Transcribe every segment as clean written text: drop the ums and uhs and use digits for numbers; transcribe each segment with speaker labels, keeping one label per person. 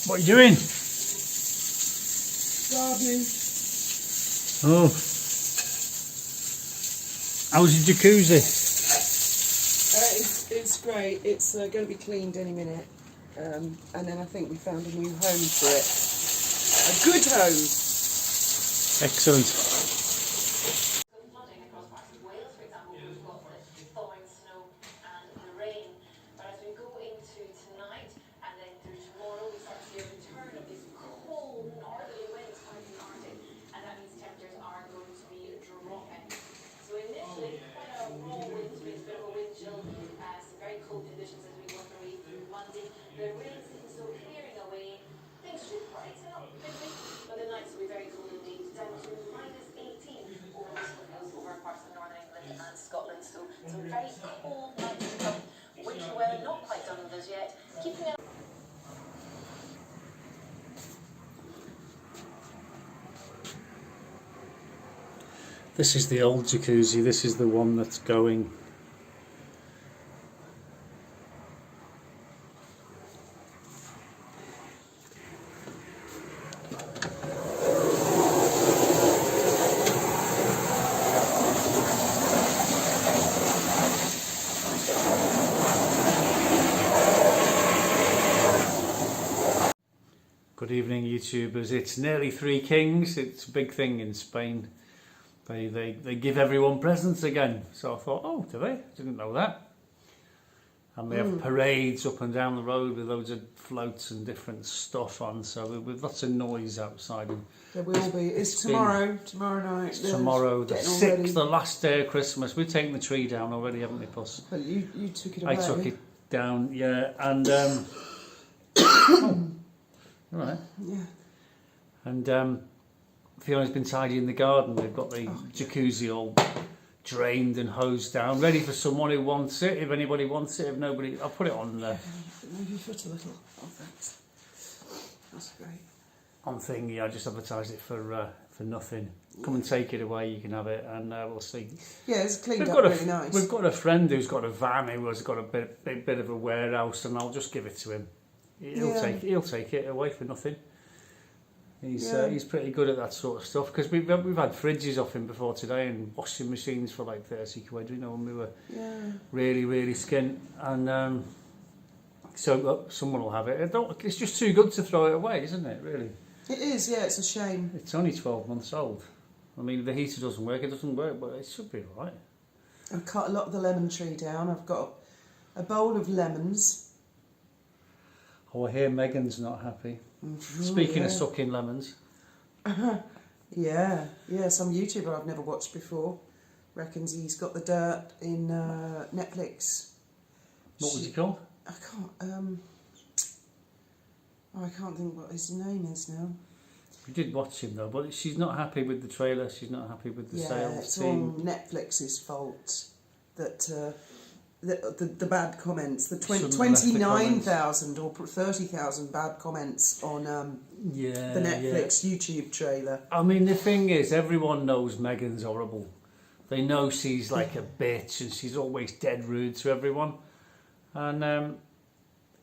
Speaker 1: What are you doing?
Speaker 2: Gardening.
Speaker 1: Oh. How's your jacuzzi?
Speaker 2: It's great. It's going to be cleaned any minute. And then I think we found a new home for it. A good home.
Speaker 1: Excellent.
Speaker 3: Flooding across parts of Wales, for example, we've got the thawing snow and the rain. But as we go into tonight and then through tomorrow, we start to see a return of this cold northerly winds coming from the Arctic, and that means temperatures are going to be dropping. So initially, quite a raw wind speed, a bit of a wind chill, some very cold conditions as we work our way through Monday. The rain seems so clearing away. Things should brighten up midweek, but the nights will be very cold indeed, down to -18 over most of the coast, over parts of northern England and Scotland. So some very cold nights to come. Winter weather not quite done with us yet. Keeping it.
Speaker 1: This is the old jacuzzi, this is the one that's going. Good evening, YouTubers. It's nearly Three Kings. It's a big thing in Spain. They give everyone presents again. So I thought, oh, do they? Didn't know that. And they have parades up and down the road with loads of floats and different stuff on. So with lots of noise outside. And
Speaker 2: There will be. It's tomorrow night.
Speaker 1: tomorrow, the
Speaker 2: Getting all
Speaker 1: 6th,
Speaker 2: ready.
Speaker 1: the last day of Christmas. We've taken the tree down already, haven't we, Puss?
Speaker 2: Well, you took it away.
Speaker 1: I took it down, yeah. And oh, all right.
Speaker 2: Yeah.
Speaker 1: And Fiona's been tidying the garden. We've got the jacuzzi all drained and hosed down, ready for someone who wants it. If anybody wants it, if nobody, I'll put it on
Speaker 2: Move your foot a little. Oh, thanks. That's great.
Speaker 1: on thingy. I just advertised it for nothing. Come and take it away. You can have it, and we'll see.
Speaker 2: Yeah, it's cleaned
Speaker 1: We've
Speaker 2: up
Speaker 1: got
Speaker 2: really nice.
Speaker 1: We've got a friend who's got a van who has got a bit of a warehouse, and I'll just give it to him. He'll take it away for nothing. He's pretty good at that sort of stuff, because we've had fridges off him before today and washing machines for like 30 quid, you know, when we were really skint. And so someone will have it. It's just too good to throw it away, isn't it, really?
Speaker 2: It is, yeah, it's a shame.
Speaker 1: It's only 12 months old. I mean, the heater doesn't work, but it should be all right.
Speaker 2: I've cut a lot of the lemon tree down. I've got a bowl of lemons.
Speaker 1: Oh, I hear Meghan's not happy. Speaking of sucking lemons.
Speaker 2: Yeah, some YouTuber I've never watched before reckons he's got the dirt in Netflix.
Speaker 1: What was he called?
Speaker 2: I can't think what his name is now.
Speaker 1: We did watch him though, but she's not happy with the trailer. She's not happy with the sales
Speaker 2: it's
Speaker 1: team.
Speaker 2: all Netflix's fault that the bad comments, the
Speaker 1: Shouldn't have left the
Speaker 2: 29,000 or 30,000 bad comments on the Netflix YouTube trailer.
Speaker 1: I mean, the thing is, everyone knows Meghan's horrible. They know she's like a bitch and she's always dead rude to everyone. And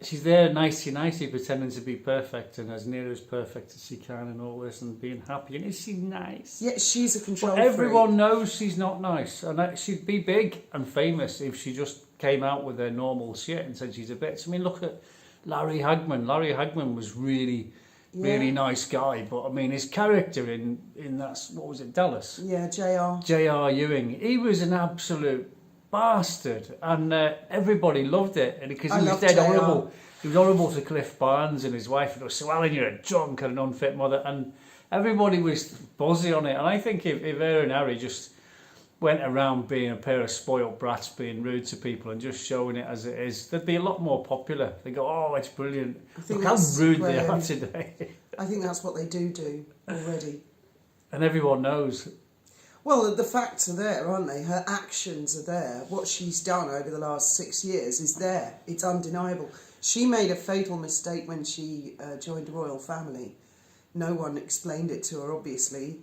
Speaker 1: she's there nicey pretending to be perfect and as near as perfect as she can and all this and being happy. And is she nice?
Speaker 2: Yeah, she's a control
Speaker 1: But everyone
Speaker 2: freak.
Speaker 1: knows she's not nice. And she'd be big and famous if she just came out with her normal shit and said she's a bitch. I mean, look at Larry Hagman. Larry Hagman was really nice guy, but I mean, his character in that, what was it, Dallas?
Speaker 2: Yeah, JR.
Speaker 1: J.R. Ewing. He was an absolute bastard, and everybody loved it, and because he was dead horrible. He was horrible to Cliff Barnes and his wife. And it was, well, you're a drunk and an unfit mother, and everybody was buzzy on it. And I think if her and Harry just went around being a pair of spoiled brats, being rude to people and just showing it as it is, they'd be a lot more popular. They go, oh, it's brilliant. Look how rude they are today.
Speaker 2: I think that's what they do already.
Speaker 1: And everyone knows.
Speaker 2: Well, the facts are there, aren't they? Her actions are there. What she's done over the last 6 years is there. It's undeniable. She made a fatal mistake when she joined the royal family. No one explained it to her, obviously.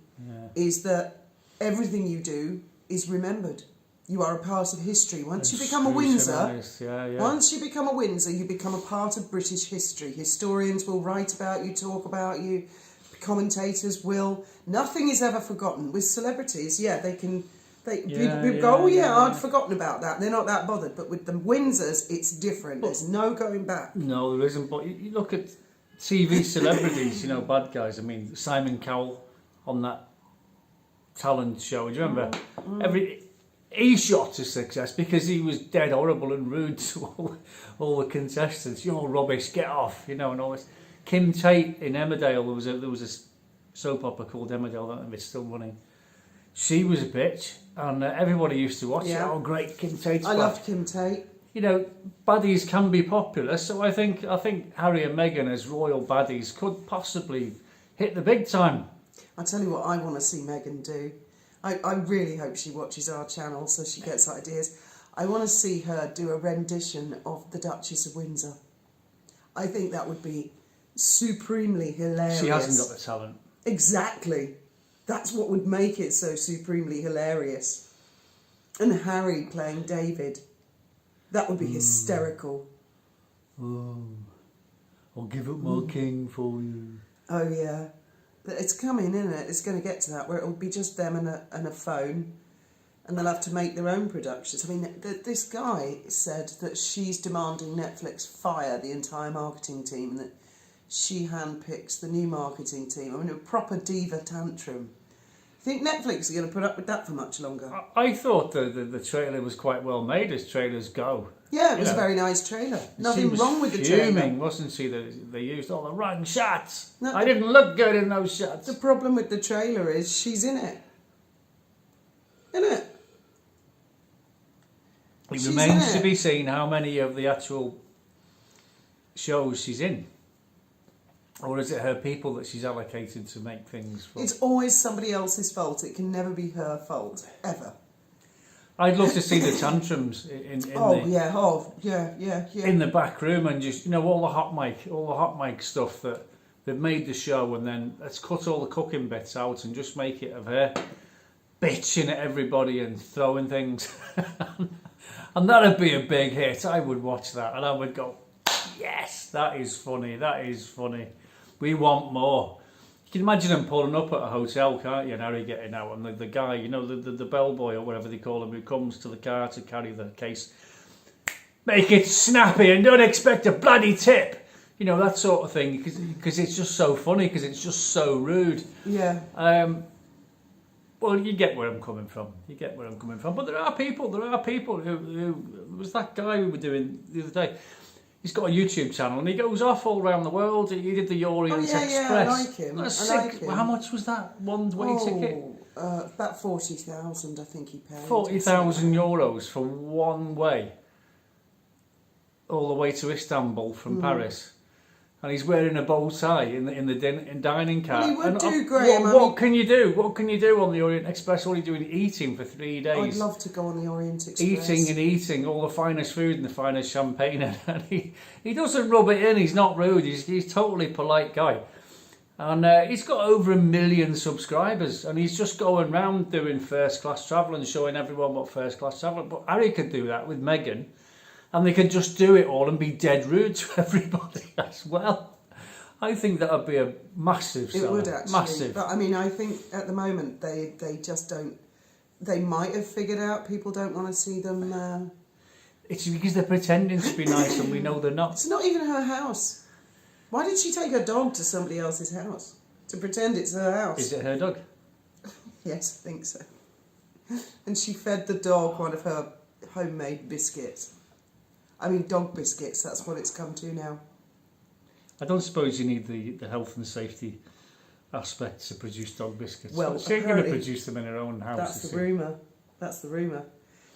Speaker 2: Is that everything you do is remembered. You are a part of history. Once you become a Windsor,
Speaker 1: yeah.
Speaker 2: once you become a Windsor, you become a part of British history. Historians will write about you, talk about you, commentators will. Nothing is ever forgotten. With celebrities, people go, oh yeah, I'd forgotten about that. They're not that bothered. But with the Windsors, it's different. There's no going back.
Speaker 1: No, there isn't. But you look at TV celebrities, bad guys. I mean, Simon Cowell on that talent show. Do you remember? He shot to success because he was dead horrible and rude to all the contestants. You're rubbish, get off, and all this. Kim Tate in Emmerdale, there was a soap opera called Emmerdale, I don't know if it's still running. She was a bitch, and everybody used to watch it. Oh, great, Kim Tate's back.
Speaker 2: I loved Kim Tate.
Speaker 1: Baddies can be popular, so I think Harry and Meghan as royal baddies could possibly hit the big time.
Speaker 2: I'll tell you what I want to see Meghan do. I really hope she watches our channel so she gets ideas. I want to see her do a rendition of the Duchess of Windsor. I think that would be supremely hilarious.
Speaker 1: She hasn't got the talent.
Speaker 2: Exactly. That's what would make it so supremely hilarious. And Harry playing David. That would be hysterical.
Speaker 1: Oh, I'll give up my king for you.
Speaker 2: Oh, yeah. It's coming, isn't it? It's going to get to that where it'll be just them and a phone, and they'll have to make their own productions. I mean, this guy said that she's demanding Netflix fire the entire marketing team and that she handpicks the new marketing team. I mean, a proper diva tantrum. Think Netflix are going to put up with that for much longer?
Speaker 1: I thought the trailer was quite well made as trailers go.
Speaker 2: Yeah, it was a very nice trailer. Nothing wrong with the trailer.
Speaker 1: Fuming, wasn't she? They used all the wrong shots.
Speaker 2: No,
Speaker 1: I didn't look good in those shots.
Speaker 2: The problem with the trailer is she's in it. Isn't it?
Speaker 1: It remains to be seen how many of the actual shows she's in. Or is it her people that she's allocated to make things for?
Speaker 2: It's always somebody else's fault. It can never be her fault, ever.
Speaker 1: I'd love to see the tantrums in the back room and just all the hot mic stuff that they've made the show, and then let's cut all the cooking bits out and just make it of her bitching at everybody and throwing things, and that'd be a big hit. I would watch that and I would go, yes, that is funny. We want more. You can imagine them pulling up at a hotel, can't you, and Harry getting out, and the guy, the bellboy or whatever they call him, who comes to the car to carry the case. Make it snappy and don't expect a bloody tip. That sort of thing, because it's just so funny, because it's just so rude.
Speaker 2: Yeah.
Speaker 1: Well, you get where I'm coming from. But there are people who was that guy we were doing the other day. He's got a YouTube channel and he goes off all around the world. He did the Orient Express.
Speaker 2: Yeah, I like him.
Speaker 1: Well, how much was that one-way ticket?
Speaker 2: About 40,000, I think he paid.
Speaker 1: 40,000 euros for one way, all the way to Istanbul from Paris. And he's wearing a bow tie in the dining car.
Speaker 2: Well, he would do, Graham.
Speaker 1: What can you do? What can you do on the Orient Express? All you're doing eating for 3 days.
Speaker 2: I'd love to go on the Orient Express.
Speaker 1: Eating all the finest food and the finest champagne. And he doesn't rub it in. He's not rude. He's totally polite guy. And he's got over 1 million subscribers. And he's just going round doing first-class travel and showing everyone what first-class travel. But Harry could do that with Meghan. And they could just do it all and be dead rude to everybody as well. I think that would be a massive seller.
Speaker 2: It would actually.
Speaker 1: Massive.
Speaker 2: But I mean, I think at the moment they just don't. They might have figured out people don't want to see them.
Speaker 1: It's because they're pretending to be nice and we know they're not.
Speaker 2: It's not even her house. Why did she take her dog to somebody else's house? To pretend it's her house.
Speaker 1: Is it her dog?
Speaker 2: Yes, I think so. And she fed the dog one of her homemade biscuits. I mean, dog biscuits, that's what it's come to now.
Speaker 1: I don't suppose you need the health and safety aspect to produce dog biscuits.
Speaker 2: Well,
Speaker 1: she's going to produce them in her own house.
Speaker 2: That's the rumour.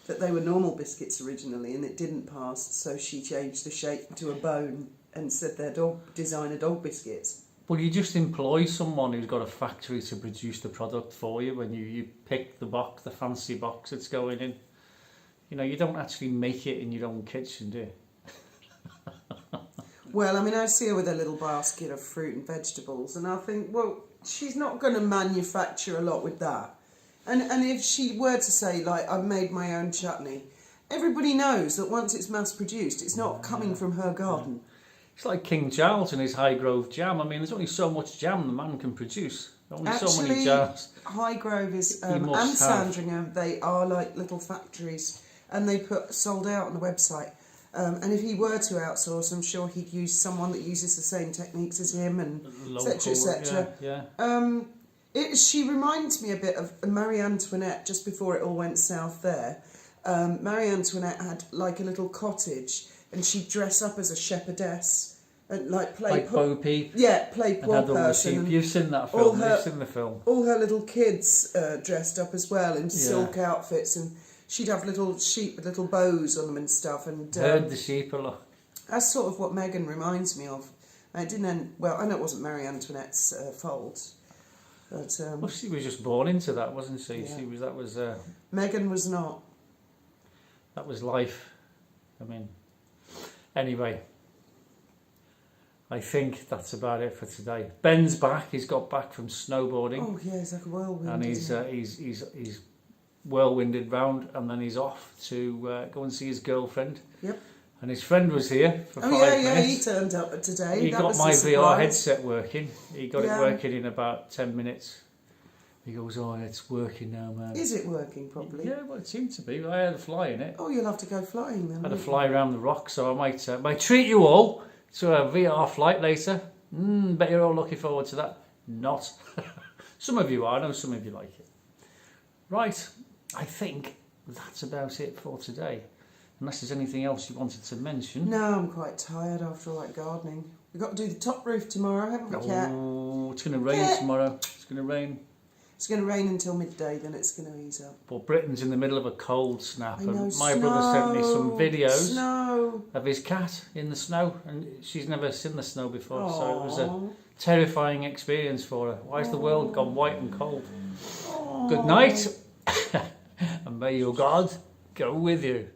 Speaker 2: That they were normal biscuits originally and it didn't pass, so she changed the shape to a bone and said they're designer dog biscuits.
Speaker 1: Well, you just employ someone who's got a factory to produce the product for you when you pick the fancy box it's going in. You don't actually make it in your own kitchen, do you?
Speaker 2: Well, I mean, I see her with a little basket of fruit and vegetables, and I think, well, she's not going to manufacture a lot with that. And if she were to say, like, I've made my own chutney, everybody knows that once it's mass-produced, it's not coming from her garden.
Speaker 1: It's like King Charles and his Highgrove jam. I mean, there's only so much jam the man can produce. Only so many jars.
Speaker 2: Highgrove is, and
Speaker 1: must have.
Speaker 2: Sandringham, they are like little factories, and they put sold out on the website. And if he were to outsource, I'm sure he'd use someone that uses the same techniques as him, and etc. etc.
Speaker 1: Yeah.
Speaker 2: She reminds me a bit of Marie Antoinette just before it all went south there. Marie Antoinette had like a little cottage, and she'd dress up as a shepherdess and like play
Speaker 1: Bo Peep.
Speaker 2: Yeah, play poor person.
Speaker 1: You've seen that film. You've seen the film.
Speaker 2: All her little kids dressed up as well in silk outfits, and she'd have little sheep with little bows on them and stuff. And
Speaker 1: herd the sheep a lot.
Speaker 2: That's sort of what Meghan reminds me of. It didn't end well. I know it wasn't Marie Antoinette's fault, but
Speaker 1: well, she was just born into that, wasn't she?
Speaker 2: Yeah.
Speaker 1: That was.
Speaker 2: Meghan was not.
Speaker 1: That was life. I mean, anyway, I think that's about it for today. Ben's back. He's got back from snowboarding.
Speaker 2: Oh yeah, he's like a whirlwind.
Speaker 1: And he's whirlwinded round, and then he's off to go and see his girlfriend.
Speaker 2: Yep.
Speaker 1: And his friend was here for 5
Speaker 2: minutes.
Speaker 1: minutes.
Speaker 2: He turned up today.
Speaker 1: He got my VR headset working. He got it working in about 10 minutes. He goes, oh, it's working now, man.
Speaker 2: Is it working properly?
Speaker 1: Yeah, well, it seemed to be. I had a fly in it.
Speaker 2: Oh, you'll have to go flying then.
Speaker 1: I had a fly around the rock, so I might treat you all to a VR flight later. Bet you're all looking forward to that. Not. Some of you are. I know some of you like it. Right. I think that's about it for today. Unless there's anything else you wanted to mention.
Speaker 2: No, I'm quite tired after all that gardening. We've got to do the top roof tomorrow, haven't we, Kat?
Speaker 1: Oh, it's going to rain tomorrow. It's going to rain.
Speaker 2: It's going to rain until midday, then it's going to ease up.
Speaker 1: But Britain's in the middle of a cold snap.
Speaker 2: I know,
Speaker 1: and my brother sent me some videos
Speaker 2: Snow.
Speaker 1: of his cat in the snow. And she's never seen the snow before.
Speaker 2: Aww.
Speaker 1: So it was a terrifying experience for her. Why's the world gone white and cold? Aww. Good night. And may your God go with you.